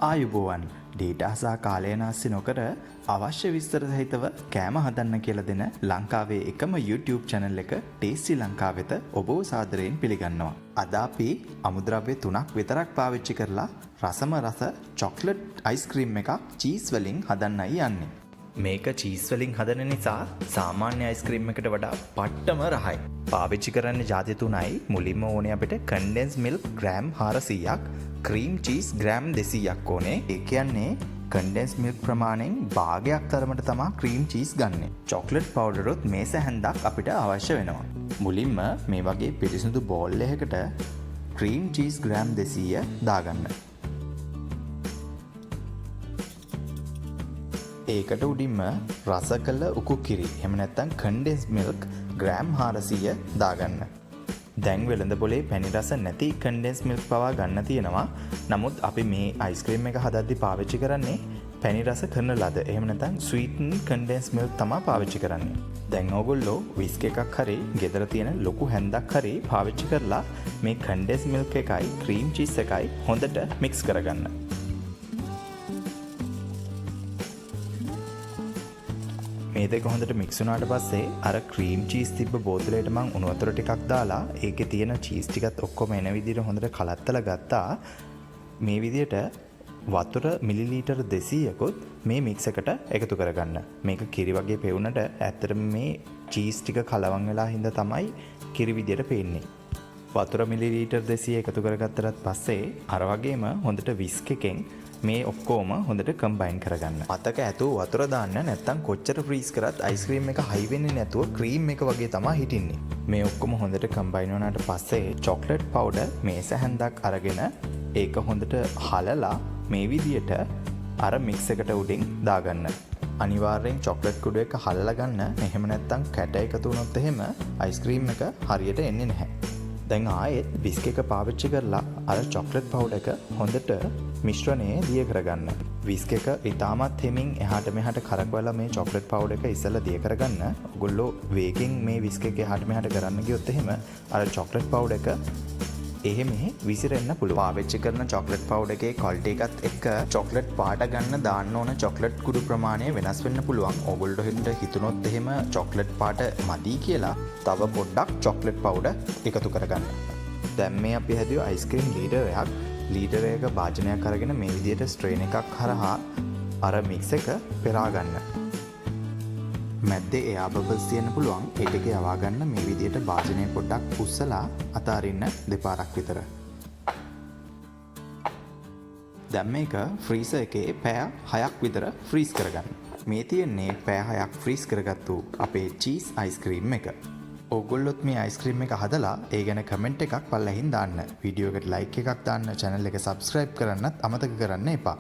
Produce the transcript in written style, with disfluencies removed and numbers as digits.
ආයුබෝවන් ඩේටා සහ කාලය නාස්ති නොකර අවශ්‍ය විස්තර සහිතව කෑම හදන්න කියලා දෙන ලංකාවේ එකම YouTube channel එක ටේස්ටි ලංකා වෙත ඔබව සාදරයෙන් පිළිගන්නවා. අද අපි අමුද්‍රව්‍ය 3ක් විතරක් පාවිච්චි කරලා රසම රස චොක්ලට් අයිස්ක්‍රීම් එකක් චීස් වලින් හදන්නයි යන්නේ. මේක චීස් වලින් හදන නිසා සාමාන්‍ය අයිස්ක්‍රීම් එකට වඩා පට්ටම රහයි. පාවිච්චි කරන්න ජාති 3යි. මුලින්ම ඕනේ අපිට condensed milk ග්‍රෑම් 400ක්, ක්‍රීම් චීස් ග්‍රෑම් 200ක් ඕනේ. ඒ කියන්නේ condensed milk ප්‍රමාණයෙන් භාගයක් තරමට තමයි ක්‍රීම් චීස් ගන්නෙ. චොක්ලට් පවුඩර් උත් මේස හැන්දක් අපිට අවශ්‍ය වෙනවා. මුලින්ම මේ වගේ පිරිසිදු බෝල් එකකට ක්‍රීම් චීස් ග්‍රෑම් 200 දාගන්න. ඒකට උඩින්ම රස කළ උකු කිරි එහෙම නැත්නම් condensed milk ග්‍රෑම් 400 දාගන්න. දැන් වෙළඳ පොලේ පැණි රස නැති condensed milk පවා ගන්න තියෙනවා. නමුත් අපි මේ අයිස්ක්‍රීම් එක හදද්දී පාවිච්චි කරන්නේ පැණි රස කරන ලද එහෙම නැත්නම් sweetened condensed milk තමයි පාවිච්චි කරන්නේ. දැන් ඕගොල්ලෝ whisk එකක් හරි ගෙදර තියෙන ලොකු හැන්දක් හරි පාවිච්චි කරලා මේ condensed milk එකයි cream cheese එකයි හොඳට mix කරගන්න. මේ දෙක හොඳට මික්ස් වුණාට පස්සේ අර ක්‍රීම් චීස් තිබ්බ බෝතලයට මම උණු වතුර ටිකක් දාලා ඒකේ තියෙන චීස් ටිකත් ඔක්කොම එන විදිහට හොඳට කලත්තලා ගත්තා. මේ විදිහට වතුර මිලිලීටර් 200කුත් මේ මික්ස් එකට එකතු කරගන්න. මේක කිරි වගේ පෙවුනට ඇත්තටම මේ චීස් ටික කලවම් වෙලා හින්දා තමයි කිරි විදිහට පේන්නේ. වතුර මිලිලීටර් 200 එකතු කරගත්තට පස්සේ අර වගේම හොඳට විස්ක් එකෙන් මේ ඔක්කොම හොඳට කම්බයින් කරගන්න. අතක ඇතුව වතුර දාන්න නැත්නම් කොච්චර ෆ්‍රීස් කරත් අයිස්ක්‍රීම් එක හයි වෙන්නේ නැතුව ක්‍රීම් එක වගේ තමයි හිටින්නේ. මේ ඔක්කොම හොඳට කම්බයින් වුණාට පස්සේ චොක්ලට් පවුඩර් මේස හැන්දක් අරගෙන ඒක හොඳට හලලා මේ විදියට අර මික්ස් එකට උඩින් දාගන්න. අනිවාර්යෙන් චොක්ලට් කුඩු එක හලලා ගන්න. එහෙම නැත්නම් කැට එකතු වුණොත් එහෙම අයිස්ක්‍රීම් එක හරියට එන්නේ නැහැ. දැන් ආයෙත් විස්ක් එක පාවිච්චි කරලා අර චොක්ලට් පවුඩර් එක හොඳට මිශ්‍රණය දිය කරගන්න. විස්ක් එක ඉතාමත් හිමින් එහාට මෙහාට කරකවලා මේ චොක්ලට් පවුඩර් එක ඉස්සෙල්ලා දිය කරගන්න. ඔයගොල්ලෝ වේගෙන් මේ විස්ක් එක එහාට මෙහාට කරන්න ගියොත් එහෙම අර චොක්ලට් පවුඩර් එක එහෙම විසිරෙන්න පුළුවන්. පාවිච්චි කරන චොක්ලට් පවුඩර් එකේ ක්වොලිටි එකත් එක්ක චොක්ලට් පාට ගන්න දාන්න ඕන චොක්ලට් කුඩු ප්‍රමාණය වෙනස් වෙන්න පුළුවන්. ඕගොල්ලෝ හිතුනොත් එහෙම චොක්ලට් පාට මදි කියලා තව පොඩ්ඩක් චොක්ලට් පවුඩර් එකතු කරගන්න. දැන් මේ අපි හැදුවේ අයිස්ක්‍රීම් ලීටරයක්. ලීටර එක භාජනයක් අරගෙන මේ විදිහට ස්ට්‍රේන් එකක් හරහා අර මික්ස් එක පෙරා ගන්න. මැද්දේ එයා බබල්ස් තියෙන්න පුළුවන්. ඒ ටික යවා ගන්න මේ විදිහට භාජනය පොඩ්ඩක් උස්සලා අතාරින්න දෙපාරක් විතර. දැන් මේක ෆ්‍රීසර් එකේ පැය 6ක් විතර ෆ්‍රීස් කරගන්න. මේ තියෙන්නේ පැය 6ක් ෆ්‍රීස් කරගත්තු අපේ චීස් අයිස්ක්‍රීම් එක. ඕගොල්ලොත් මේ අයිස්ක්‍රීම් එක හදලා ඒ ගැන කමෙන්ට් එකක් පල්ලෙහින් දාන්න. වීඩියෝ එකට ලයික් එකක් දාන්න. channel එක subscribe කරන්නත් අමතක කරන්න එපා.